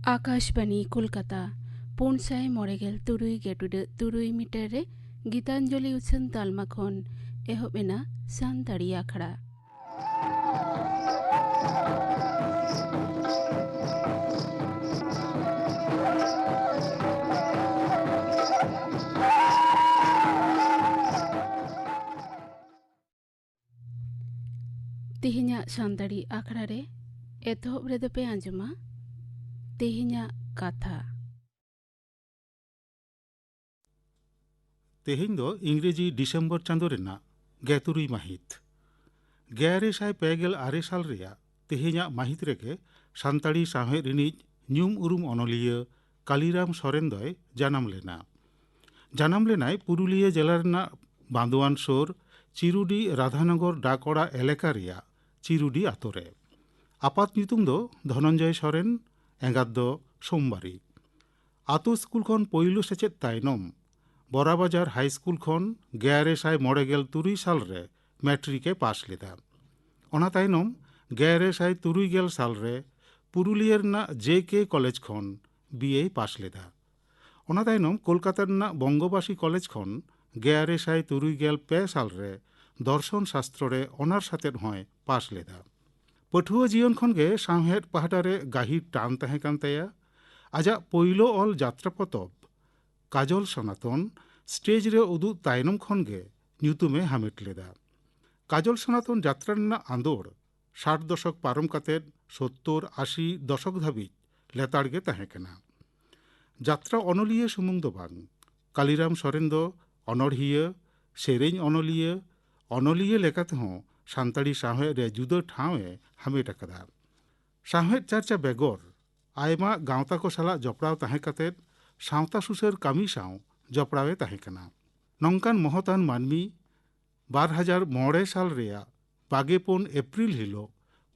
Akashvani Kolkata 400.3 metre रे गीतांजलि उछन तालमा खन एहब एना सानताड़ी आखड़ा तेहिना सानताड़ी आखड़ा रे एतहब रे दपे आंजुमा तेहिना कथा तेहेñ दो इंग्रेजी डिसेम्बर चांदो रेना गेतुरुई माहित 1956 साल रेया तेहेñा माहित रेगे सानताड़ी साहेब रिनिज ᱧᱩᱢ उरुम अनलिया कालीराम सोरेन दोय जानाम लेनाय पुरुलिया जिला रेना बांदोवान सोर चिरुडी राधानगर डाकड़ा एलेका रेया चिरुडी आतोरे आपात ᱧᱩᱛᱩᱢ दो धनंजय सोरेन एंगात दो सोमबारी आतो स्कूल खन पोइलो सेचेद तायनम बोराबाजार हाई स्कूल खन 1993 साल रे मैट्रिके पास लेदा ओना तायनम 1993 साल रे पुरुलिया रेना JK कॉलेज खन BA पास लेदा ओना तायनम कोलकाता रेना बंगबासी कॉलेज खन 1993 साल रे दर्शन शास्त्र रे ऑनर्स हातेद होय पास लेदा पठुआ जीवन खन गे साहेद पाहटा रे गाहिर टान तहे कान ताया आजा पोइलो ऑल यात्रा पतब काजल सनातन स्टेज रे उदु तायनम खन गे ᱧᱩᱛᱩᱢᱮ हामेट लेदा काजल सनातन यात्रा रेना आंदोड़ 60 दशक पारम कातेद 70-80 दशक धाबिज लेताड़ गे ताहे कना यात्रा अनलिया सुमुंग दो बांग कालीराम सोरेन दो अनड़हिया सेरेñ अनलिया लेकाते हों सानताड़ी साहेब रे जुदा ठावे हामेट अकदा साहेब चर्चा बेगर आयमा गावता को साला जपड़ाव ताहे कातेद सावता सुसर कामी साव जपड़ावे ताहे कना नौकान महतान मानमी 2009 साल रेया 24 एप्रिल हिलो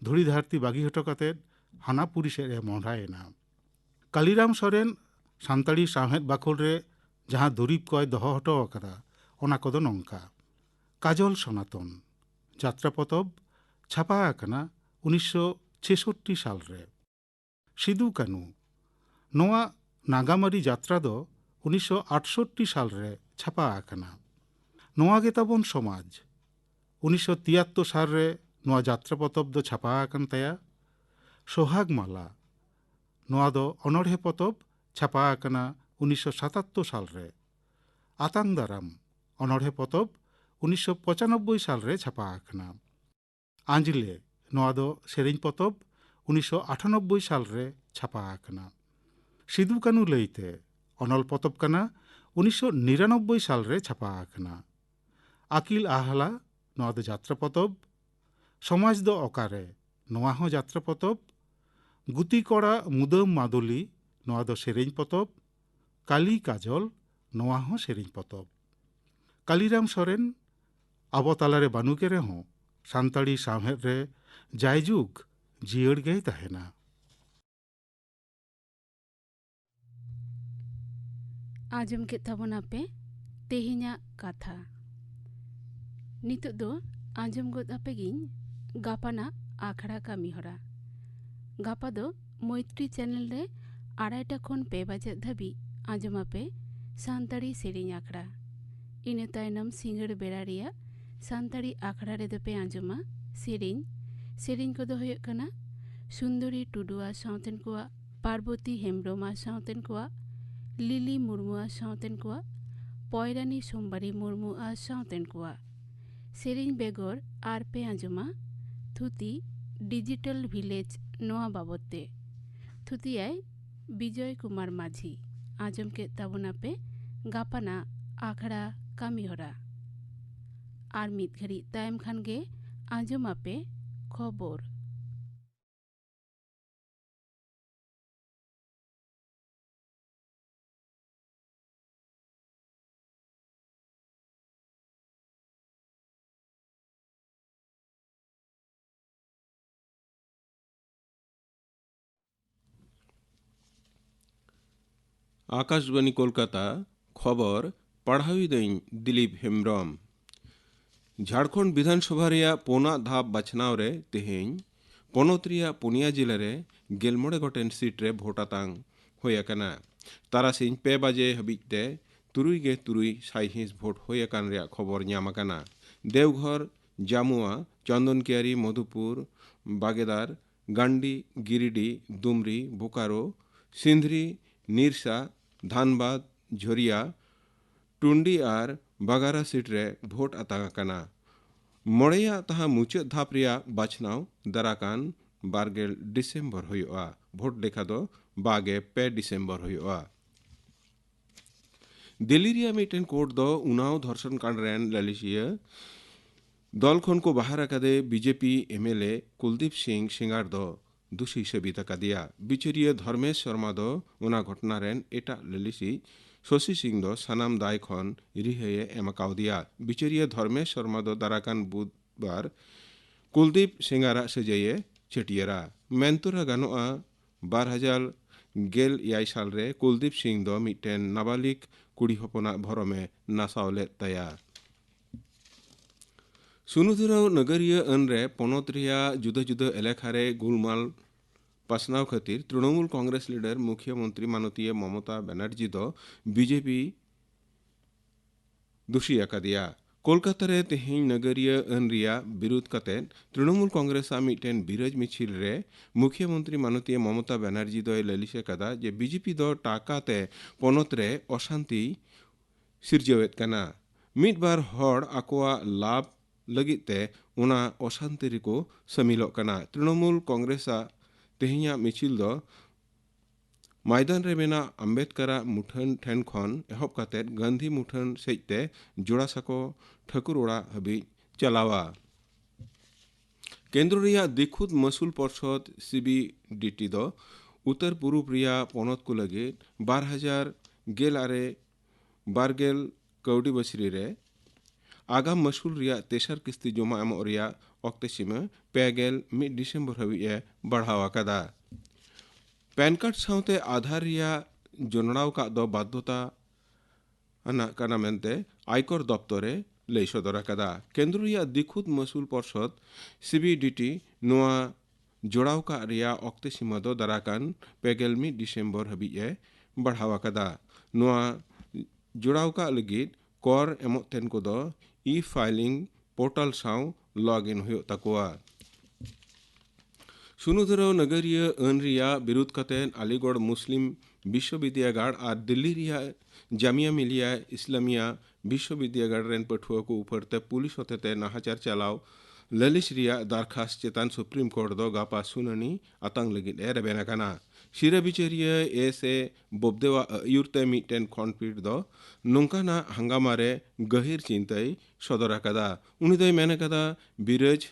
धुड़ी धारती बागी हटो कातेद हानापुरी सेद ए मोहरायना कालीराम सोरेन सानताड़ी साहेब बाखोल रे जहाँ दुरीब कोय दोहो हटो अकदा ओना कोदो नौका काजल सनातन यात्रा पतब छापा आकना 1966 साल रे सिदु कानू नोआ नागामारी यात्रा दो 1968 साल रे छापा आकना नोआ गे ताबोन समाज 1973 साल रे नोआ यात्रा पतब दो छापा आकन ताया सोहाग माला नोआ दो अनड़हे पतब छापा आकना 1977 साल रे आतांग दाराम अनड़हे पतब 1995 साल रे छापा आकना आंजले नोआ दो सेरेñ पतब 1998 साल रे छापा आकना सिदु कानू लईते अनल पतब कना 1999 साल रे छापा आकना आकिल आहला नोआ दो यात्रा पतब समाज दो अकारे नोआ हो यात्रा पतब गुती कोड़ा मुदम मादुली नोआ दो सेरेñ पतब काली काजल नोआ हो सेरेñ पतब कालीराम सोरेन आबो तालारे बानुके रे हों सानताड़ी साहेब रे जायजुग जियड़ गई तहेना आजम के ताबोना पे तेहिना कथा नितो दो आजम गोद आपे गिन गापाना आखड़ा कामी हरा गापा दो मैत्री चैनल रे 2:30 खन 5 बजे धाबी आजम आपे सानताड़ी सेरेñ आखड़ा इने तायनम सिंगड़ बेड़ा रिया सानताड़ी आखड़ा रे दपे आजमा सेरेñ को दो होय कना सुंदरी टुडुआ सावतेन कोआ पार्वती हेम्ब्रोमा सावतेन कोआ लिली मुर्मुआ सावतेन कोआ पयरानी सोमबारी मुर्मुआ सावतेन कोआ सेरेñ बेगर आर पे आजमा थुती डिजिटल विलेज नोआ बाबते थुतियाय विजय कुमार माझी आजम के ताबोना पे गापाना आखड़ा कामी हरा आर मित घड़ी तायम खान गे आजम आपे खबर आकाशवाणी कोलकाता खबर पढ़ावी दईन दिलीप हेम्ब्रम झारखंड विधानसभा रेया पोना धाप बाछनाव रे तेहेñ पोनत रेया पुनिया जिला रे गेलमोड़े गोटेन सीट रे भोट आतांग होय आकना। तारासिंह 2 बजे हबीते 3 भोट होय आकान रे खबर ᱧᱟᱢ आकाना। देवघर, जामुआ, चंदनकियारी, मधुपुर, बागेदार, गांडी, गिरिडीह, दुमरी, बोकारो, सिंधरी, निरसा, धानबाद, झोरिया, टुंडी और बागारा सीट रे भोट आतांग आकाना। मोड़ेया तहा मुचाद धाप रिया बाछनाव दाराकान 12 डिसेम्बर हुआ। भोट लेखा दो 5 डिसेम्बर हुआ। दिल्ली रिया मिटन कोर्ट दो उनाव धर्षण कांड रेन ललिशिया दल खन को बाहर आकादे बीजेपी एमएलए कुलदीप सिंह सिंगार दो दोषी साबित आकादिया। बिचरिया धर्मेश शर्मा दो उना घटना रेन एटा ललिसी शशि सिंह दो सानाम दाय खन रिहाये एमाकाउदिया। बिचरिया धर्मेश शर्मा दो दाराकान बुधबार कुलदीप सिंगारा सजाये छटियारा। मेंतुरा गानोआ 2011 साल रे कुलदीप सिंह दो मिटन नाबालिग कुड़ी हपना भरमे नासावले तया। सुनुधुराव नगरीय अनरे पनत रिया जुदा जुदा एलेखारे गुलमाल पासनाव खातिर तृणमूल कांग्रेस लीडर मुख्यमंत्री माननीय ममता बनर्जी दो बीजेपी दोषी आकादिया। कोलकाता रे तेहें नगरीय अन रिया विरोध कते तृणमूल कांग्रेस मिटन बिराज मिছিল रे मुख्यमंत्री माननीय ममता बनर्जी दो ललिसे कदा जे बीजेपी दो टाकाते पनत रे अशांति सिरजावेत कना। मिद बार हड़ आकोआ लाभ लगिते उना अशांति रिको समिलो कना। तृणमूल कांग्रेस तेहें मिছিল दो मैदान रे मेना अम्बेडकरा मुठन ठेन खन एहब कते गांधी मुठन सेजते जोड़ासाको ठाकुरओड़ा हबी चलावा। केंद्र रिया दिखुद मसूल परिषद सीबीडीटी दो उत्तर पूर्व रिया पनत को लगे 2012 कौड़ी बछरी रे आगाम मसूल रिया तेसर किस्ती जमा एम रिया अक्ते सीमा 1 डिसेम्बर हबीए बढ़ावा कदा। पैन कार्ड साउते आधार रिया जोनड़ाव का दो बाध्यता अना मेनते आयकर दप्तरे लई सदर कदा। केंद्र रिया दिखुद मसूल परिषद सीबीडीटी नोआ जोड़ाव का रिया अक्ते सीमा दो दाराकान 1 डिसेम्बर हबीए बढ़ावा कदा। नोआ जोड़ाव का लगिद कर एमत तेन को दो ई filing portal Sao log in हुयो तकुआ। सुनुधुराव नगरीय अन रिया विरोध कतेन अलीगढ़ मुस्लिम विश्वविद्यालय और दिल्ली रिया जामिया मिलिया इस्लामिया विश्वविद्यालय रेन पठुआ को ऊपरते पुलिस होते नाहाचार चलाव ललिस रिया दरखास्त चेतान सुप्रीम कोर्ट दो गापा सुनानी आतंग लगिद रेबेना कना। शिरा बिचारिया एसे बोबदेवा अयुरते मिटन खंडपीठ दो नोंकाना हंगामारे गहिर चिंताई सदर कदा। उनी दो मेने कदा बिरज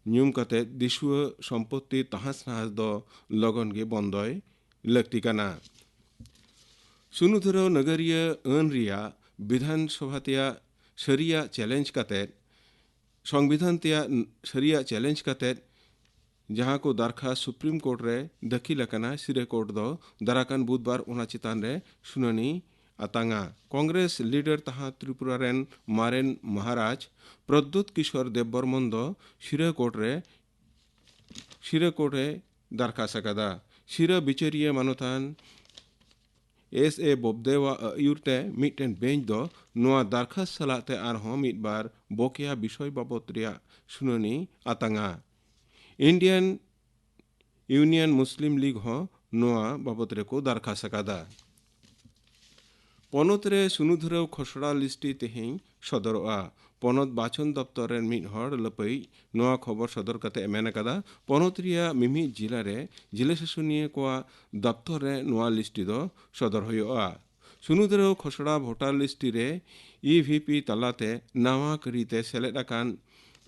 ᱧᱩᱢ कते दिशुआ सम्पत्ति तहास नहास दो लगन गे बंदय लगती कना। सुनुधुराव नगरीय अन रिया विधानसभा तिया सरिया चैलेंज कते संविधान तिया सरिया चैलेंज कते जहां को दरखास्त सुप्रीम कोर्ट रे दखिल कना। सिरे कोर्ट दो दाराकान बुधबार उना चितान रे सुनानी आतांगा। कांग्रेस लीडर तहा त्रिपुरा रेन मारेन महाराज प्रद्युत किशोर देवबर्मन दो शिरा कोर्ट रे दरखास्त कदा। शिरा बिचारिया मानोतान एस.ए. बोबदेवा अयुरते मिटन बेंच दो नोआ दरखास्त सलाते आरहों मिद बार बोकिया विषय बाबत रिया सुनानी आतांगा। इंडियन यूनियन मुस्लिम लीग हो नोआ बाबत रे को दरखास्त कदा। पनत रे सुनुधुराव खसड़ा लिस्टी तेहें सदरआ। पनत बाचन दप्तर रेन मिद हड़ लपई नोआ खबर सदर कते मेन कदा पनत रिया मिमी जिला रे जिला शासनीय कोआ दप्तर रे नोआ लिस्टी दो सदर होयोआ। सुनुधुराव खसड़ा भोटार लिस्टी रे ईवीपी तलाते नावा करीते सेलेद आकान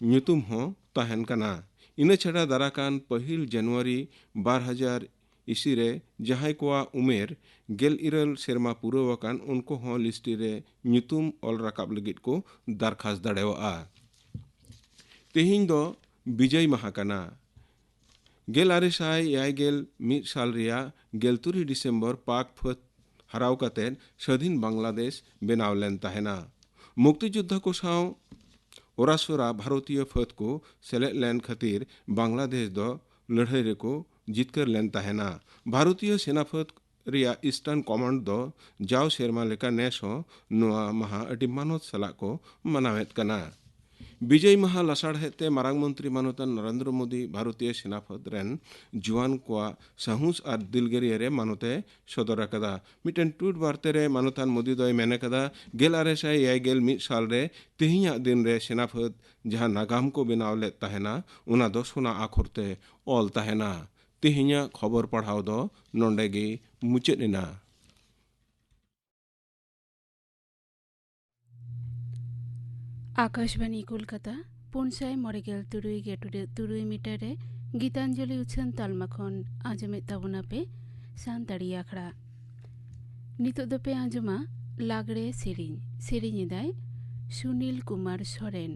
ᱧᱩᱛᱩᱢ हो तहन कना। इना छड़ा दाराकान 1 जनवरी 2020 रे जहां कोआ उमेर 11 सेरमा पूरावकान उनको हो लिस्टी रे ᱧᱩᱛᱩᱢ ऑल रकाब लगित को दरखास्त दाड़ेवा। तेहिं दो विजय माहा कना। 1951 साल रिया 13 डिसेम्बर पाक फत हराव कते स्वाधीन बांग्लादेश बेनाव लेन तहना। मुक्तियोद्धा को साव ओरासोरा भारतीय फत को सेलेद लेन खातिर बांग्लादेश दो लड़ाई रे को जितकर लेन तहना। भारतीय सेनाफाद रिया ईस्टार्न कमांड दो जाव सेरमा लेका नेस हो नोआ महा अडी मानोत सला को मनावेत कना। विजय माहा लासाड़हेते मारांग मंत्री मानोतन नरेंद्र मोदी भारतीय सेनाफाद रेन जुआन को साहस और दिलगरिया रे मानोते सदर कदा। मिटन ट्वीट वार्ते रे मानोतान मोदी दय मेने कदा गेल आरेसाय यायगेल मिद साल रे तेहिया दिन रे सेनाफाद जहां नागाम को बनाव ले तहना उना दो सोना आखरते ऑल तहना। तेहिया खबर पढ़ाव दो नोंडेगे मुचेद एना। आकाशवाणी कोलकाता 593.3 मीटर रे गीतांजलि उछन तालमा खन आजमे ताबुना पे सानताड़ी आखड़ा नितो दो पे आजमा लागड़े सेरिñ दाय सुनील कुमार सोरेन।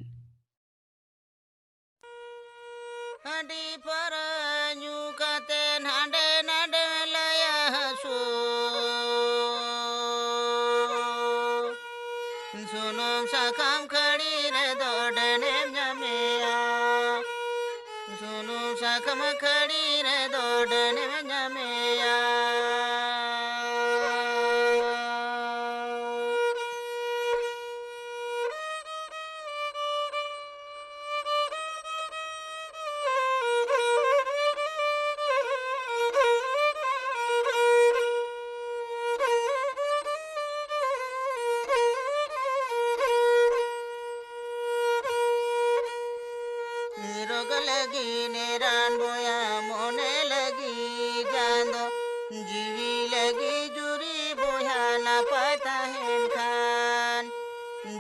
हडी पर न्यू कते नाडे नाडे लया हसो सुनो सखम खड़ी रे दोडने जमिया सुनो सखम खड़ी रे दोडने जमिया रोग लगी नेरान बोया मोने लगी जांदो जीवी लगी जुरी बोया ना पता है खान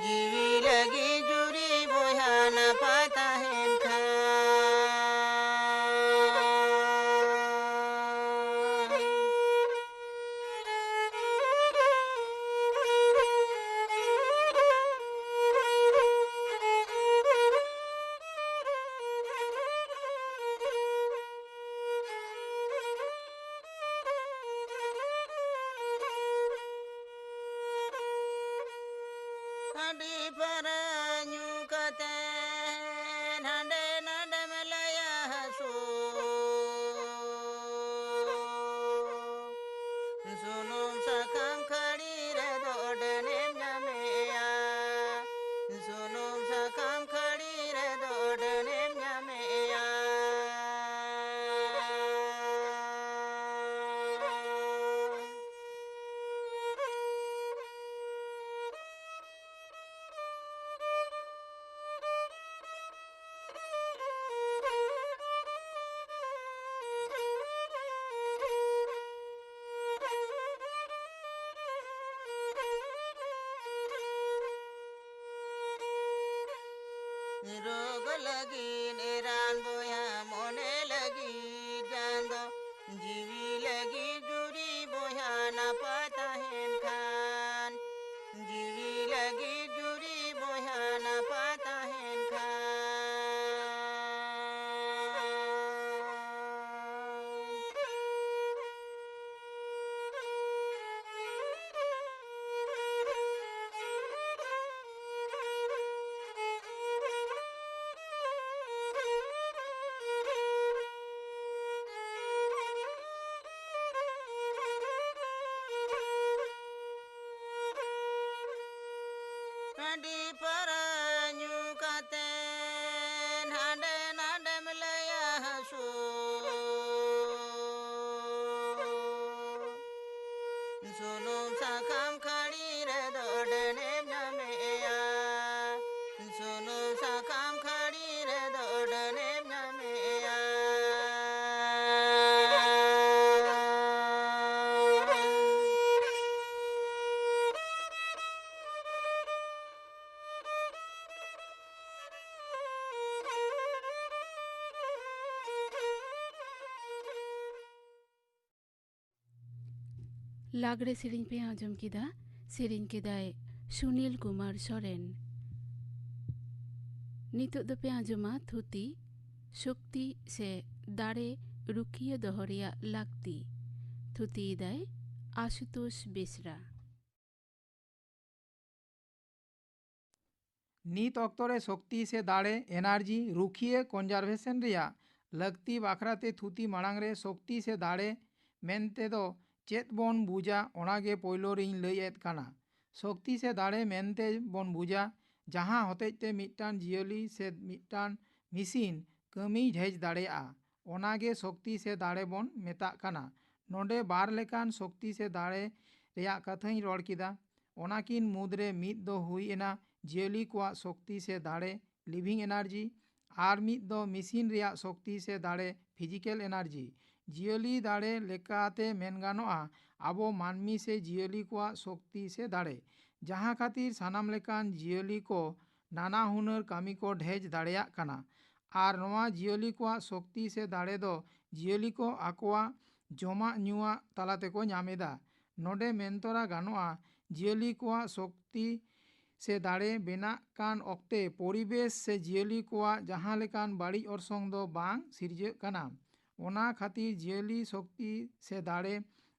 जीवी लगी जुरी बोया ना पता है खान हडी पर न्यू कते नाडे नाडे मलया हसो सुनो सखम खड़ी रे दोडने जमिया सुनो सखम खड़ी रे दोडने जमिया रोग लगी निरान बोया मोने लगी जांदो जीवी लगी जुरी बोया ना पता है खान जीवी लगी जुरी बोया ना पता है खान हडी पर न्यू कते नाडे नाडे मलया हसो सुनो सखम खड़ी रे दोडने जमिया सुनो सखम खड़ी रे दोडने जमिया लागड़े सेरिñ पे आजम किदा सेरिñ केदाय सुनील कुमार सोरेन। नितो दो पे आजमा थुती शक्ति से दाड़े रुकिए दोहरिया लागती थुती दाय आशुतोष बेसरा। नीत अक्तरे शक्ति से दाड़े एनार्जी रुखिए कन्जारभेशन रिया ᱞᱟᱹᱠᱛᱤ ᱵᱟᱠᱷᱨᱟᱛᱮ ᱛᱷᱩᱛᱤ ᱢᱟᱲᱟᱝ ᱨᱮ ᱥᱚᱠᱛᱤ ᱥᱮ ᱫᱟᱲᱮ ᱢᱮᱱᱛᱮ ᱫᱚ ᱪᱮᱫ ᱵᱚᱱ ᱵᱩᱡᱟ ᱚᱱᱟᱜᱮ ᱯᱳᱭᱞᱳ ᱨᱤᱧ ᱞᱟᱹᱭᱮᱫ ᱠᱟᱱᱟ। ᱥᱚᱠᱛᱤ ᱥᱮ ᱫᱟᱲᱮ ᱢᱮᱱᱛᱮ ᱵᱚᱱ ᱵᱩᱡᱟ ᱡᱟᱦᱟᱸ ᱦᱚᱛᱮᱡ ᱛᱮ ᱢᱤᱫᱴᱟᱝ ᱡᱤᱭᱟᱹᱞᱤ ᱥᱮ ᱢᱤᱫᱴᱟᱝ ᱢᱮᱥᱤᱱ ᱠᱟᱹᱢᱤᱭ ᱰᱷᱮᱡ ᱫᱟᱲᱮᱭᱟᱜᱼᱟ ᱚᱱᱟᱜᱮ ᱥᱚᱠᱛᱤ ᱥᱮ ᱫᱟᱲᱮ ᱵᱚᱱ ᱢᱮᱛᱟᱜ ᱠᱟᱱᱟ। ᱱᱚᱰᱮ ᱵᱟᱨ ᱞᱮᱠᱟᱱ ᱥᱚᱠᱛᱤ ᱥᱮ ᱫᱟᱲᱮ ᱨᱮᱭᱟᱜ ᱠᱟᱛᱷᱟᱧ ᱨᱚᱲ ᱠᱮᱫᱟ। ᱚᱱᱟᱠᱤᱱ ᱢᱩᱫᱽᱨᱮ ᱢᱤᱫ ᱫᱚ ᱦᱩᱭ ᱮᱱᱟ ᱡᱤᱭᱟᱹᱞᱤ ᱠᱚᱣᱟᱜ ᱥᱚᱠᱛᱤ ᱥᱮ ᱫᱟᱲᱮ ᱞᱤᱵᱷᱤᱝ ᱮᱱᱟর্জি, আর ᱢᱤᱫ ᱫᱚ ᱢᱮᱥᱤᱱ ᱨᱮᱭᱟᱜ ᱥᱚᱠᱛᱤ ᱥᱮ ᱫᱟᱲᱮ ᱯᱷᱤজিক্যাল এনার্জি। ᱡᱤᱭᱟᱹᱞᱤ ᱫᱟᱲᱮ ᱞᱮᱠᱟᱛᱮ ᱢᱮᱱ ᱜᱟᱱᱚᱜᱼᱟ ᱟᱵᱚ ᱢᱟᱹᱱᱢᱤ ᱥᱮ ᱡᱤᱭᱟᱹᱞᱤ ᱠᱚᱣᱟᱜ ᱥᱚᱠᱛᱤ ᱥᱮ ᱫᱟᱲᱮ, ᱡᱟᱦᱟᱸ ᱠᱷᱟᱹᱛᱤᱨ ᱥᱟᱱᱟᱢ ᱞᱮᱠᱟᱱ ᱡᱤᱭᱟᱹᱞᱤ ᱠᱚ নানা হুনার কামি কো ঢেজ দাঁড়িয়াᱜ ᱠᱟᱱᱟ। আর নোয়া ᱡᱤᱭᱟᱹᱞᱤ ᱠᱚᱣᱟᱜ ᱥᱚᱠᱛᱤ ᱥᱮ ᱫᱟᱲᱮ ᱫᱚ ᱡᱤᱭᱟᱹᱞᱤ ᱠᱚ ᱟᱠᱚᱣᱟᱜ ᱡᱚᱢᱟᱜ ᱧᱩᱣᱟᱜ ᱛᱟᱞᱟ ᱛᱮᱠᱚ ᱧᱟᱢ ᱮᱫᱟ। ᱱᱚᱰᱮ ᱢᱮᱱ ᱛᱚᱨᱟ ᱜᱟᱱᱚᱜᱼᱟ ᱡᱤᱭᱟᱹᱞᱤ ᱠᱚᱣᱟᱜ ᱥᱚᱠᱛᱤ ᱥᱮ ᱫᱟᱲᱮ ᱵᱮᱱᱟᱜ ᱠᱟᱱ ᱚᱠᱛᱮ ᱯᱚরিবেশ ᱥᱮ ᱡᱤᱭᱟᱹᱞᱤ ᱠᱚᱣᱟᱜ ᱡᱟᱦᱟᱸ ᱞᱮᱠᱟᱱ ᱵᱟᱹᱲᱤᱡ ᱚᱨᱥᱚᱝ ᱫᱚ ᱵᱟᱝ ᱥᱤᱨᱡᱟᱹᱜ ᱠᱟᱱᱟ। ᱚᱱᱟ ᱠᱷᱟᱹᱛᱤᱨ ᱡᱤᱭᱟᱹᱞᱤ ᱥᱚᱠᱛᱤ ᱥᱮ ᱫᱟᱲᱮ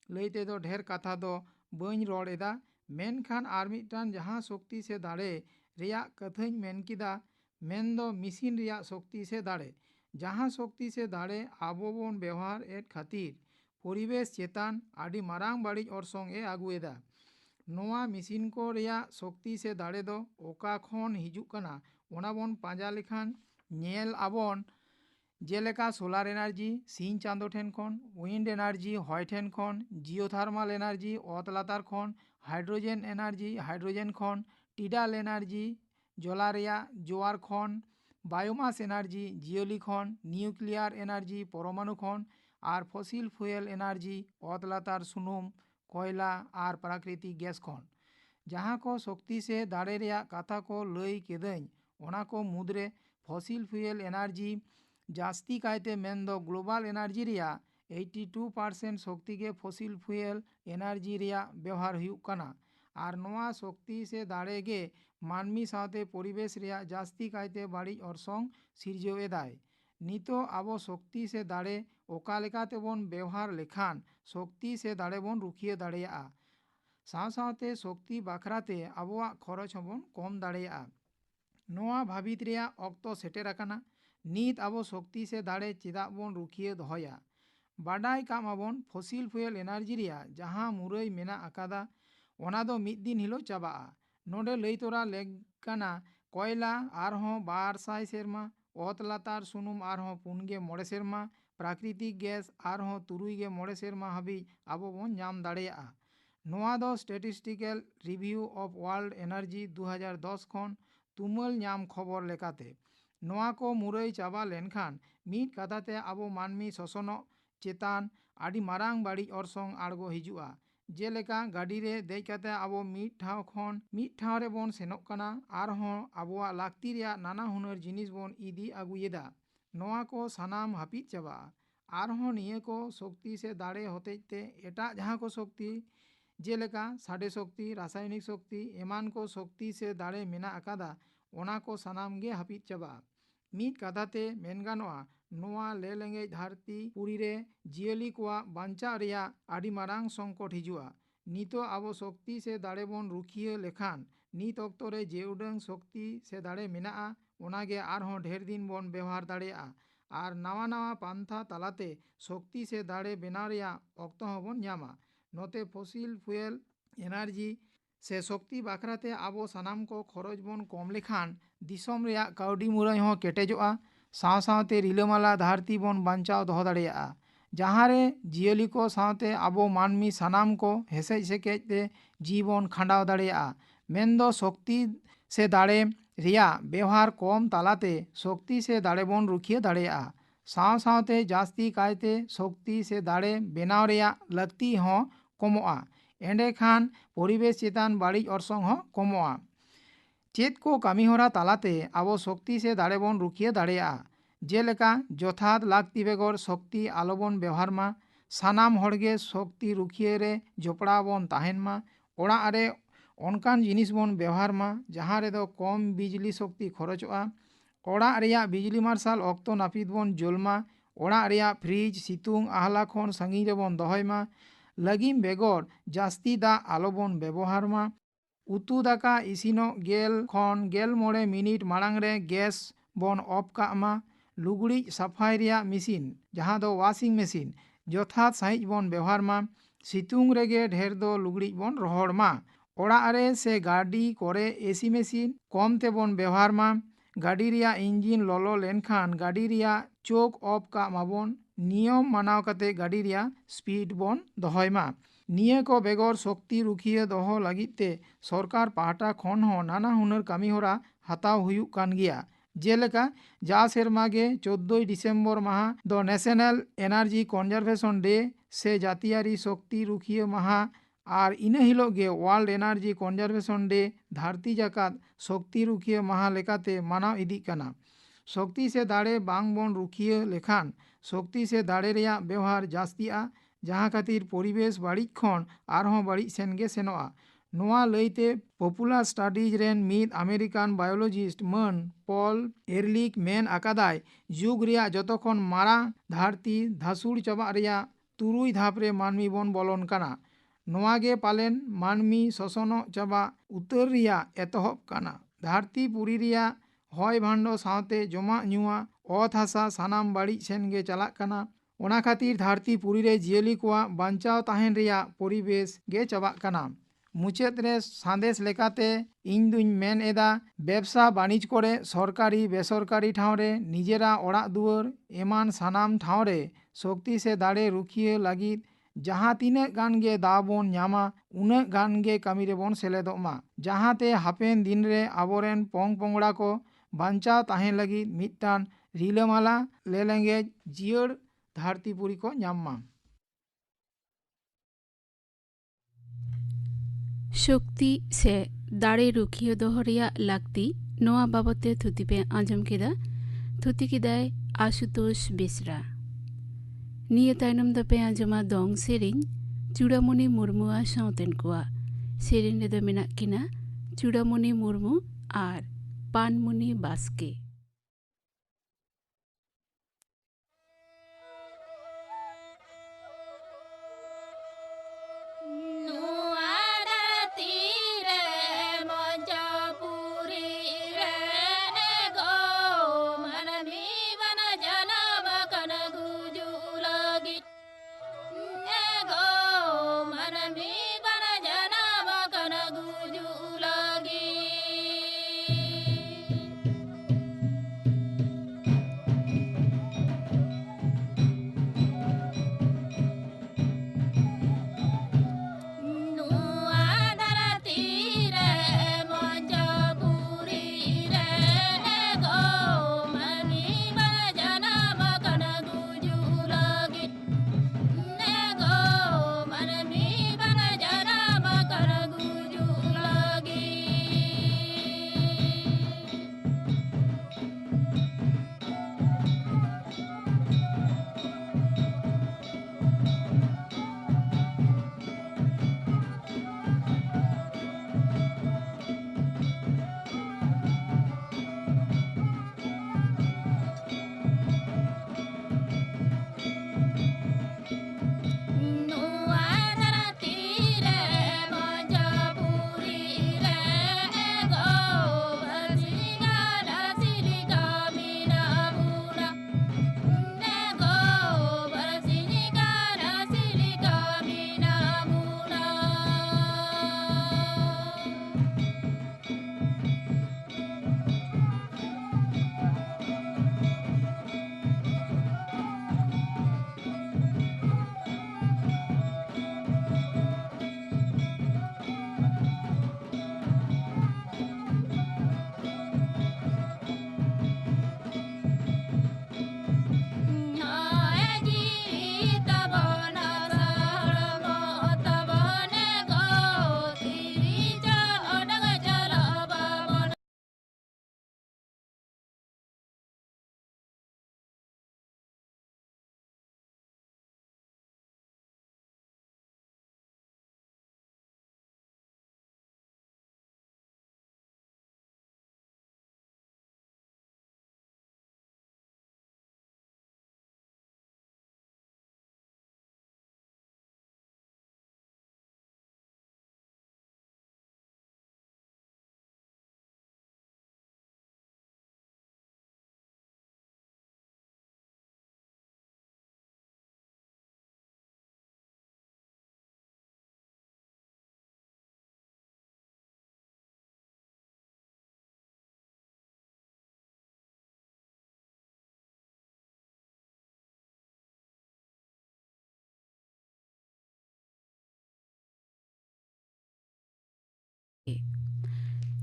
ᱞᱟᱹᱭ ᱛᱮᱫᱚ ᱰᱷᱮᱨ ᱠᱟᱛᱷᱟ ᱫᱚ ᱵᱟᱹᱧ ᱨᱚᱲ ᱮᱫᱟ। ᱢᱮᱱᱠᱷᱟᱱ ᱟᱨ ᱢᱤᱫᱴᱟᱝ ᱡᱟᱦᱟᱸ ᱥᱚᱠᱛᱤ ᱥᱮ ᱫᱟᱲᱮ ᱨᱮᱭᱟᱜ ᱠᱟᱛᱷᱟᱧ ᱢᱮᱱ ᱠᱮᱫᱟ ᱢᱮᱱᱫᱚ ᱢᱮᱥᱤᱱ ᱨᱮᱭᱟᱜ ᱥᱚᱠᱛᱤ ᱥᱮ ᱫᱟᱲᱮ। ᱡᱟᱦᱟᱸ ᱥᱚᱠᱛᱤ ᱥᱮ ᱫᱟᱲᱮ ᱟᱵᱚ ᱵᱚᱱ ᱵᱮᱣᱦᱟᱨ ᱮᱫ ᱠᱷᱟᱹᱛᱤᱨ ᱯᱚরিবেশ ᱪᱮᱛᱟᱱ ᱟᱹᱰᱤ ᱢᱟᱨᱟᱝ ᱵᱟᱹᱲᱤᱡ ᱚᱨᱥᱚᱝ ᱮ ᱟᱹᱜᱩᱭᱮᱫᱟ। ᱱᱚᱣᱟ ᱢᱮᱥᱤᱱ ᱠᱚ ᱨᱮᱭᱟᱜ ᱥᱚᱠᱛᱤ ᱥᱮ ᱫᱟᱲᱮ ᱫᱚ ᱚᱠᱟ ᱠᱷᱚᱱ ᱦᱤᱡᱩᱜ ᱠᱟᱱᱟ ᱚᱱᱟ ᱵᱚᱱ ᱯᱟᱸᱡᱟ ᱞᱮᱠᱷᱟᱱ ᱧᱮᱞ ᱟᱵᱚᱱ ᱡᱮᱞᱮᱠᱟ ᱥᱳᱞᱟᱨ ᱮᱱᱟর্জি ᱥᱤᱧ ᱪᱟᱸᱫᱳ ᱴᱷᱮᱱ ᱠᱷᱚᱱ, উইন্ড এনার্জি ᱦᱚᱭ ᱴᱷᱮᱱ ᱠᱷᱚᱱ, জিওথার্মাল এনার্জি অত লাতার ᱠᱷᱚᱱ, হাইড্রোজেন এনার্জি হাইড্রোজেন ᱠᱷᱚᱱ, টিডাল এনার্জি জলা রেᱭᱟᱜ জোয়ার ᱠᱷᱚᱱ, বায়োমাস এনার্জি জিᱭᱟᱹᱞᱤ ᱠᱷᱚᱱ, নিউক্লিয়ার এনার্জি পরমাণু ᱠᱷᱚᱱ, আর ফসিল ফুয়েল এনার্জি অত লাতার সুনুম কয়লা আর প্রাকৃতিক গ্যাস ᱠᱷᱚᱱ। ᱡᱟᱦᱟᱸ ᱠᱚ ᱥᱚᱠᱛᱤ ᱥᱮ ᱫᱟᱲᱮ ᱨᱮᱭᱟᱜ ᱠᱟᱛᱷᱟ ᱠᱚ ᱞᱟᱹᱭ ᱠᱮᱫᱟᱹᱧ ᱚᱱᱟ ᱠᱚ ᱢᱩᱫᱽᱨᱮ ফসিল ফুয়েল এনার্জি ᱡᱟᱹᱥᱛᱤ ᱠᱟᱭᱛᱮ ᱢᱮᱱᱫᱚ ᱜᱞᱳᱵᱟᱞ ᱮᱱᱟর্জি ᱨᱮᱭᱟᱜ 82% ᱥᱚᱠᱛᱤ ᱜᱮ ফসিল ফুয়েল এনার্জি ᱨᱮᱭᱟᱜ ᱵᱮᱣᱦᱟᱨ ᱦᱩᱭᱩᱜ ᱠᱟᱱᱟ। আর ᱱᱚᱣᱟ ᱥᱚᱠᱛᱤ ᱥᱮ ᱫᱟᱲᱮ ᱜᱮ ᱢᱟᱹᱱᱢᱤ ᱥᱟᱶᱛᱮ ᱯᱚরিবেশ ᱨᱮᱭᱟᱜ ᱡᱟᱹᱥᱛᱤ ᱠᱟᱭᱛᱮ ᱵᱟᱹᱲᱤᱡ ᱚᱨᱥᱚᱝ ᱥᱤᱨᱡᱟᱹᱣ ᱮᱫᱟᱭ। ᱱᱤᱛᱚᱜ ᱟᱵᱚ ᱥᱚᱠᱛᱤ ᱥᱮ ᱫᱟᱲᱮ ᱚᱠᱟ ᱞᱮᱠᱟ ᱛᱮᱵᱚᱱ ᱵᱮᱣᱦᱟর ᱞᱮᱠᱷᱟᱱ ᱥᱚᱠᱛᱤ ᱥᱮ ᱫᱟᱲᱮ ᱵᱚᱱ ᱨᱩᱠᱷᱤᱭᱟᱹ ᱫᱟᱲᱮᱭᱟᱜᱼᱟ, ᱥᱟᱶ ᱥᱟᱶᱛᱮ ᱥᱚᱠᱛᱤ ᱵᱟᱠᱷᱨᱟᱛᱮ ᱟᱵᱚᱣᱟᱜ ᱠᱷᱚᱨᱚᱪ ᱦᱚᱸᱵᱚᱱ ᱠᱚᱢ ᱫᱟᱲᱮᱭᱟᱜᱼᱟ। ᱱᱚᱣᱟ ᱵᱷᱟᱹᱵᱤᱛ ᱨᱮᱭᱟᱜ ᱚᱠᱛᱚ ᱥᱮᱴᱮᱨ ᱟᱠᱟᱱᱟ। ᱱᱤᱛ ᱟᱵᱚ ᱥᱚᱠᱛᱤ ᱥᱮ ᱫᱟᱲᱮ ᱪᱮᱫᱟᱜ ᱵᱚᱱ ᱨᱩᱠᱷᱤᱭᱟᱹ ᱫᱚᱦᱚᱭᱟ? ᱵᱟᱰᱟᱭ ᱠᱟᱜ ᱢᱟᱵᱚᱱ ᱯᱷᱚᱥᱤᱞ ᱯᱷᱩᱭᱮᱞ ᱮᱱᱟর্জি ᱨᱮᱭᱟᱜ ᱡᱟᱦᱟᱸ ᱢᱩᱨᱟᱹᱭ ᱢᱮᱱᱟᱜ ᱟᱠᱟᱫᱟ ᱚᱱᱟ ᱫᱚ ᱢᱤᱫ ᱫᱤᱱ ᱦᱤᱞᱳᱜ ᱪᱟᱵᱟᱜᱼᱟ। ᱱᱚᱰᱮ ᱞᱟᱹᱭ ᱛᱚᱨᱟ ᱞᱮᱜ ᱠᱟᱱᱟ ᱠᱚᱭᱞᱟ ᱟᱨᱦᱚᱸ 200 ᱥᱮᱨᱢᱟ, ᱚᱛ ᱞᱟᱛᱟᱨ ᱥᱩᱱᱩᱢ ᱟᱨᱦᱚᱸ 49 ᱥᱮᱨᱢᱟ, ᱯᱨᱟᱠᱨᱤᱛᱤᱠ ᱜᱮᱥ ᱟᱨᱦᱚᱸ 69 ᱥᱮᱨᱢᱟ ᱦᱟᱹᱵᱤᱡ ᱟᱵᱚ ᱵᱚᱱ ᱧᱟᱢ ᱫᱟᱲᱮᱭᱟᱜᱼᱟ। ᱱᱚᱣᱟ ᱫᱚ ᱥᱴᱮᱴᱤᱥᱴᱤᱠᱮᱞ ᱨᱤᱵᱷᱤᱭᱩ ᱚফ ᱳয়ার্ল্ড ᱮᱱᱟর্জি 2010 ᱠᱷᱚᱱ ᱛᱩᱢᱟᱹᱞ ᱧᱟᱢ ᱠᱷᱚᱵᱚᱨ ᱞᱮᱠᱟᱛᱮ। ᱱᱚᱣᱟ ᱠᱚ ᱢᱩᱨᱟᱹᱭ ᱪᱟᱵᱟ ᱞᱮᱱᱠᱷᱟᱱ ᱢᱤᱫ ᱠᱟᱛᱷᱟᱛᱮ ᱟᱵᱚ ᱢᱟᱹᱱᱢᱤ ᱥᱚᱥᱚᱱᱚᱜ ᱪᱮᱛᱟᱱ ᱟᱹᱰᱤ ᱢᱟᱨᱟᱝ ᱵᱟᱹᱲᱤᱡ ᱚᱨᱥᱚᱝ ᱟᱬᱜᱚ ᱦᱤᱡᱩᱜᱼᱟ। ᱡᱮᱞᱮᱠᱟ ᱜᱟᱹᱰᱤ ᱨᱮ ᱫᱮᱡ ᱠᱟᱛᱮ ᱟᱵᱚ ᱢᱤᱫ ᱴᱷᱟᱶ ᱠᱷᱚᱱ ᱢᱤᱫ ᱴᱷᱟᱶ ᱨᱮᱵᱚᱱ ᱥᱮᱱᱚᱜ ᱠᱟᱱᱟ ᱟᱨᱦᱚᱸ ᱟᱵᱚᱣᱟᱜ ᱞᱟᱹᱠᱛᱤ ᱨᱮᱭᱟᱜ ᱱᱟᱱᱟ ᱦᱩᱱᱟᱹᱨ ᱡᱤᱱᱤᱥ ᱵᱚᱱ ᱤᱫᱤ ᱟᱹᱜᱩᱭᱮᱫᱟ। ᱱᱚᱣᱟ ᱠᱚ ᱥᱟᱱᱟᱢ ᱦᱟᱹᱯᱤᱫ ᱪᱟᱵᱟᱜᱼᱟ। ᱟᱨᱦᱚᱸ ᱱᱤᱭᱟᱹ ᱠᱚ ᱥᱚᱠᱛᱤ ᱥᱮ ᱫᱟᱲᱮ ᱦᱚᱛᱮᱡ ᱛᱮ ᱮᱴᱟᱜ ᱡᱟᱦᱟᱸ ᱠᱚ ᱥᱚᱠᱛᱤ ᱡᱮᱞᱮᱠᱟ ᱥᱟᱰᱮ ᱥᱚᱠᱛᱤ, ᱨᱟᱥᱟᱭᱚᱱᱤᱠ ᱥᱚᱠᱛᱤ ᱮᱢᱟᱱ ᱠᱚ ᱥᱚᱠᱛᱤ ᱥᱮ ᱫᱟᱲᱮ ᱢᱮᱱᱟᱜ ᱟᱠᱟᱫᱟ ᱚᱱᱟ ᱠᱚ ᱥᱟᱱᱟᱢ ᱜᱮ ᱦᱟᱹᱯᱤᱫ ᱪᱟᱵᱟᱜᱼᱟ। ᱢᱤᱫ ᱠᱟᱛᱷᱟᱛᱮ ᱢᱮᱱ ᱜᱟᱱᱚᱜᱼᱟ ᱱᱚᱣᱟ ᱞᱮᱞᱮᱸᱜᱮᱡ ᱫᱷᱟᱹᱨᱛᱤ ᱯᱩᱨᱤ ᱨᱮ ᱡᱤᱭᱟᱹᱞᱤ ᱠᱚᱣᱟᱜ ᱵᱟᱧᱪᱟᱜ ᱨᱮᱭᱟᱜ ᱟᱹᱰᱤ ᱢᱟᱨᱟᱝ ᱥᱚᱝᱠᱚᱴ ᱦᱤᱡᱩᱜᱼᱟ। ᱱᱤᱛᱚᱜ ᱟᱵᱚ ᱥᱚᱠᱛᱤ ᱥᱮ ᱫᱟᱲᱮ ᱵᱚᱱ ᱨᱩᱠᱷᱤᱭᱟᱹ ᱞᱮᱠᱷᱟᱱ ᱱᱤᱛ ᱚᱠᱛᱚ ᱨᱮ ᱡᱮ ᱩᱰᱟᱹᱝ ᱥᱚᱠᱛᱤ ᱥᱮ ᱫᱟᱲᱮ ᱢᱮᱱᱟᱜᱼᱟ ᱚᱱᱟᱜᱮ ᱟᱨᱦᱚᱸ ᱰᱷᱮᱨ ᱫᱤᱱ ᱵᱚᱱ ᱵᱮᱣᱦᱟᱨ ᱫᱟᱲᱮᱭᱟᱜᱼᱟ ᱟᱨ ᱱᱟᱣᱟ ᱱᱟᱣᱟ ᱯᱟᱱᱛᱷᱟ ᱛᱟᱞᱟᱛᱮ ᱥᱚᱠᱛᱤ ᱥᱮ ᱫᱟᱲᱮ ᱵᱮᱱᱟᱣ ᱨᱮᱭᱟᱜ ᱚᱠᱛᱚ ᱦᱚᱸᱵᱚᱱ ᱧᱟᱢᱟ। ᱱᱚᱛᱮ ᱯᱷᱚᱥᱤᱞ ᱯᱷᱩᱭᱮᱞ ᱮᱱᱟর্জি ᱥᱮ ᱥᱚᱠᱛᱤ ᱵᱟᱠᱷᱨᱟᱛᱮ ᱟᱵᱚ ᱥᱟᱱᱟᱢ ᱠᱚ ᱠᱷᱚᱨᱚᱪ ᱵᱚᱱ ᱠᱚᱢ ᱞᱮᱠᱷᱟᱱ ᱫᱤᱥᱚᱢ ᱨᱮᱭᱟᱜ ᱠᱟᱹᱣᱰᱤ ᱢᱩᱨᱟᱹᱭ ᱦᱚᱸ ᱠᱮᱴᱮᱡᱚᱜᱼᱟ, ᱥᱟᱶ ᱥᱟᱶᱛᱮ ᱨᱤᱞᱟᱹᱢᱟᱞᱟ ᱫᱷᱟᱹᱨᱛᱤ ᱵᱚᱱ ᱵᱟᱧᱪᱟᱣ ᱫᱚᱦᱚ ᱫᱟᱲᱮᱭᱟᱜᱼᱟ, ᱡᱟᱦᱟᱸᱨᱮ ᱡᱤᱭᱟᱹᱞᱤ ᱠᱚ ᱥᱟᱶᱛᱮ ᱟᱵᱚ ᱢᱟᱹᱱᱢᱤ ᱥᱟᱱᱟᱢ ᱠᱚ ᱦᱮᱸᱥᱮᱡ ᱥᱮᱠᱮᱡ ᱛᱮ ᱡᱤᱣᱤ ᱵᱚᱱ ᱠᱷᱟᱸᱰᱟᱣ ᱫᱟᱲᱮᱭᱟᱜᱼᱟ। ᱢᱮᱱᱫᱚ ᱥᱚᱠᱛᱤ ᱥᱮ ᱫᱟᱲᱮ ᱨᱮᱭᱟᱜ ᱵᱮᱣᱦᱟর ᱠᱚᱢ ᱛᱟᱞᱟᱛᱮ ᱥᱚᱠᱛᱤ ᱥᱮ ᱫᱟᱲᱮ ᱵᱚᱱ ᱨᱩᱠᱷᱤᱭᱟᱹ ᱫᱟᱲᱮᱭᱟᱜᱼᱟ। ᱥᱟᱶ ᱥᱟᱶᱛᱮ ᱡᱟᱹᱥᱛᱤ ᱠᱟᱭᱛᱮ ᱥᱚᱠᱛᱤ ᱥᱮ ᱫᱟᱲᱮ ᱵᱮᱱᱟᱣ ᱨᱮᱭᱟᱜ ᱞᱟᱹᱠᱛᱤ ᱦᱚᱸ ᱠᱚᱢᱚᱜᱼᱟ। ᱮᱸᱰᱮᱠᱷᱟᱱ ᱯᱚরিবেশ ᱪᱮᱛᱟᱱ ᱵᱟᱹᱲᱤᱡ ᱚᱨᱥᱚᱝ ᱦᱚᱸ ᱠᱚᱢᱚᱜᱼᱟ। ᱪᱮᱫ ᱠᱚ ᱠᱟᱹᱢᱤᱦᱚᱨᱟ ᱛᱟᱞᱟᱛᱮ ᱟᱵᱚ ᱥᱚᱠᱛᱤ ᱥᱮ ᱫᱟᱲᱮ ᱵᱚᱱ ᱨᱩᱠᱷᱤᱭᱟᱹ ᱫᱟᱲᱮᱭᱟᱜᱼᱟ? ᱡᱮᱞᱮᱠᱟ ᱡᱚᱛᱷᱟᱛ ᱞᱟᱹᱠᱛᱤ ᱵᱮᱜᱚᱨ ᱥᱚᱠᱛᱤ ᱟᱞᱚᱵᱚᱱ ᱵᱮᱣᱦᱟᱨ ᱢᱟ, ᱥᱟᱱᱟᱢ ᱦᱚᱲᱜᱮ ᱥᱚᱠᱛᱤ ᱨᱩᱠᱷᱤᱭᱟᱹ ᱨᱮ ᱡᱚᱯᱲᱟᱣ ᱵᱚᱱ ᱛᱟᱦᱮᱱ ᱢᱟ, ᱚᱲᱟᱜ ᱨᱮ ᱚᱱᱠᱟᱱ ᱡᱤᱱᱤস ᱵᱚᱱ ᱵᱮᱣᱦᱟᱨ ᱢᱟ ᱡᱟᱦᱟᱸ ᱨᱮᱫᱚ ᱠᱚᱢ ᱵᱤᱡᱽᱞᱤ শক্তি খরচᱚᱜᱼᱟ, ᱚᱲᱟᱜ ᱨᱮᱭᱟᱜ ᱵᱤᱡᱽᱞᱤ ᱢᱟᱨᱥᱟᱞ ᱚᱠᱛᱚ ᱱᱟᱹᱯᱤᱛ ᱵᱚᱱ ᱡᱩᱞ ᱢᱟ, ᱚᱲᱟᱜ ᱨᱮᱭᱟᱜ ᱯᱷᱨᱤᱡᱽ ᱥᱤᱛᱩᱝ ᱟᱦᱞᱟ ᱠᱷᱚᱱ ᱥᱟᱺᱜᱤᱧ ᱨᱮᱵᱚᱱ ᱫᱚᱦᱚᱭ ᱢᱟ, ᱞᱟᱹᱜᱤᱢ ᱵᱮᱜᱚᱨ ᱡᱟᱹᱥᱛᱤ ᱫᱟᱜ ᱟᱞᱚᱵᱚᱱ ᱵᱮᱵᱚᱦᱟর ᱢᱟ, ᱩᱛᱩ ᱫᱟᱠᱟ ᱤᱥᱤᱱᱚᱜ 10 ᱠᱷᱚᱱ 15 ᱢᱤᱱᱤᱴ ᱢᱟᱲᱟᱝ ᱨᱮ ᱜᱮᱥ ᱵᱚᱱ ᱚᱯᱷ ᱠᱟᱜ ᱢᱟ, लुगड़ी साफाई रिया मेसिन जहाँ दो वाशिंग मेसिन जथात सहित बन व्यवहार मा सितुंग रेगे ढेर दो लुगड़ी बन रोहड़ मा ओड़ा रे से गाड़ी करे एसी मेसिन कम ते बन व्यवहार मा गाड़ी रिया इंजिन ललो लेनखान गाड़ी रिया चोक ऑफ का माबन नियम मानाव कते गाड़ी रिया स्पीड बन दोहय मा निये को बेगर शक्ति रुखिए दोहो लगित ते सरकार पाहटा खन हो नाना हुनर कामी होरा हताव हुयुक कान गिया जेलेका जा सेरमा गे 14 डिसेम्बर माह दो नेशनल एनार्जी कन्जारभेशन डे से जातियारी शक्ति रुखिए माह और इन हिलो गे वर्ल्ड एनार्जी कन्जारभेशन डे धरती जाकात शक्ति रुखिए माह लेकाते मानाव इदी काना शक्ति से दाड़े बांग बन रुखिए लेखान शक्ति से दाड़े रिया व्यवहार जास्तिया जहाँ खातिर परिवेश बाड़ी खन आरहों बाड़ी सेन गे सेनोआ नोआ लईते पपुलर स्टाडीज रेन मिद अमेरिकान बायोलॉजिस्ट मन पॉल एरलिक मेन आकादाय जुग रिया जतोखन मारा धरती धासुड़ चाबा रिया तुरुई धापरे मानमी बन बोलन काना नोआ गे पालेन मानमी शोषण चाबा उतर रिया एतहब काना धरती पुरी रिया हय भांडो सावते जमा नुआ ओत हासा सानाम बाड़ी सेन गे चालाक काना ओना खातिर धरती पुरी रे जियली कोआ बांचाव ताहेन रिया परिवेश गे चाबाक काना मुचाद रे संदेश लेकाते इन दुई मेन एदा व्यवसा बाणिज करे सरकारी बेसरकारी ठाव रे निजेरा ओड़ा दुआर एमान सानाम ठाव रे शक्ति से दाड़े रुखिए लागिद जहाँ तीने गान गे दाबन न्यामा उन्हें गान गे कामी रे बन सेलेदोग मा जहाँ ते हापेन दिन रे आबोरेन पोंग पोंगड़ा को बांचाव ताहेन लागिद मिदटान रिलामाला लेलेंगे जियड़ धरतीपुरी को ᱧᱟᱢ शक्ति से दाड़े रुखिए दोहो रिया लागती नोआ बाबते थुती पे आंजम केदा थुती किदाय आशुतोष बेसरा निये तायनम द पे आंजमा दोंग सेरिन चूड़ामणि मुर्मुआ सावतेन कोआ सेरिन रे द मेना किना चूड़ामणि मुर्मू आर पानमुनि बास्के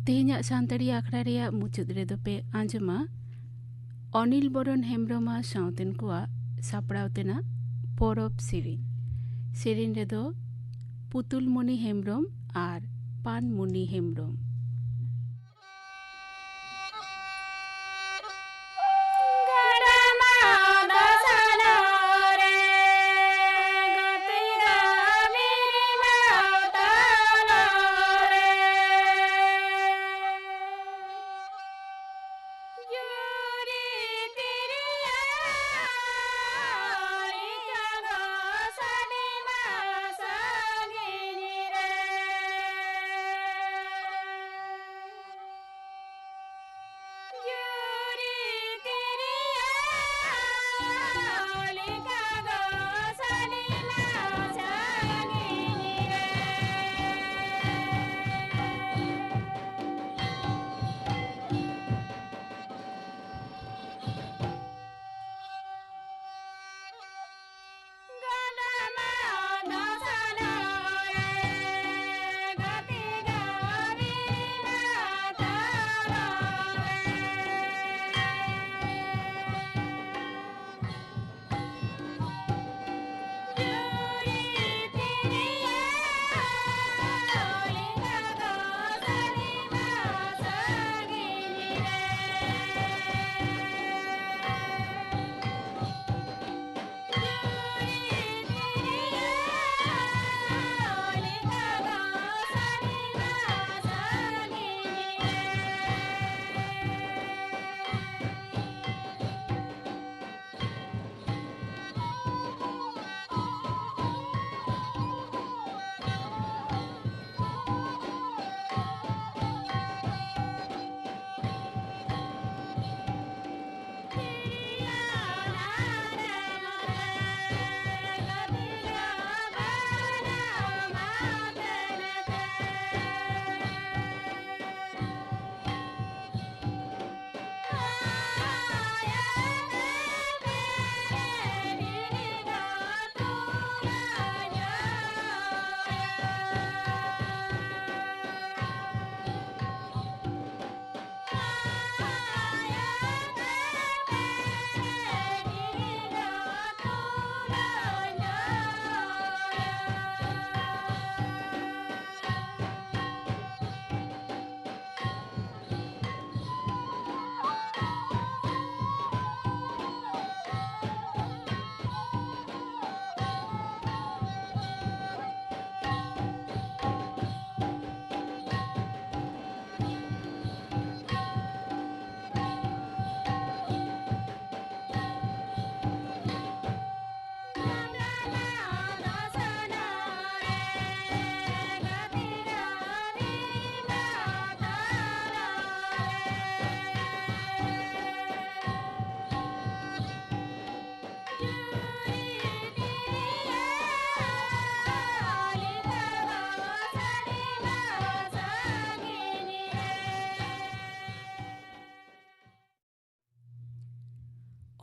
तेहेᱧᱟᱜ ᱥᱟᱱᱛᱟᱲᱤ ᱟᱠᱷᱲᱟ ᱨᱮᱭᱟᱜ ᱢᱩᱪᱟᱹᱫ ᱨᱮᱫᱚ ᱯᱮ ᱟᱸᱡᱚᱢᱟ ᱚᱱᱤᱞ ᱵᱚᱨᱚᱱ ᱦᱮᱢᱵᱨᱚᱢ ᱥᱟᱶᱛᱮᱱ ᱠᱚᱣᱟᱜ ᱥᱟᱯᱲᱟᱣ ᱛᱮᱱᱟᱜ ᱯᱚᱨᱚᱵᱽ ᱥᱮᱨᱮᱧ᱾ ᱥᱮᱨᱮᱧ ᱨᱮᱫᱚ ᱯᱩᱛᱩᱞᱢᱚᱱᱤ ᱦᱮᱢᱵᱨᱚᱢ ᱟᱨ ᱯᱟᱱᱢᱩᱱᱤ ᱦᱮᱢᱵᱨᱚᱢ᱾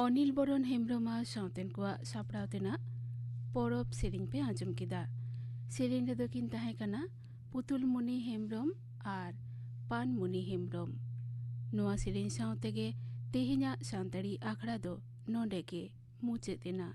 অনিল বরণ হেমব্রম সাঁওতেন কোয়াᱜ সাপড়াᱣ তেনাᱜ পরব ᱥᱮᱨᱮᱧ ᱯᱮ ᱟᱸᱡᱚᱢ ᱠᱮᱫᱟ᱾ ᱥᱮᱨᱮᱧ ᱨᱮᱫᱚ ᱠᱤᱱ ᱛᱟᱦᱮᱸ ᱠᱟᱱᱟ ᱯᱩᱛᱩᱞᱢᱚᱱᱤ ᱦᱮᱢᱵᱨᱚᱢ ᱟᱨ ᱯᱟᱱᱢᱩᱱᱤ ᱦᱮᱢᱵᱨᱚᱢ᱾ ᱱᱚᱣᱟ ᱥᱮᱨᱮᱧ ᱥᱟᱶ ᱛᱮᱜᱮ ᱛᱮᱦᱮᱧᱟᱜ ᱥᱟᱱᱛᱟᱲᱤ ᱟᱠᱷᱲᱟ ᱫᱚ ᱱᱚᱰᱮ ᱜᱮ ᱢᱩᱪᱟᱹᱫ ᱮᱱᱟ।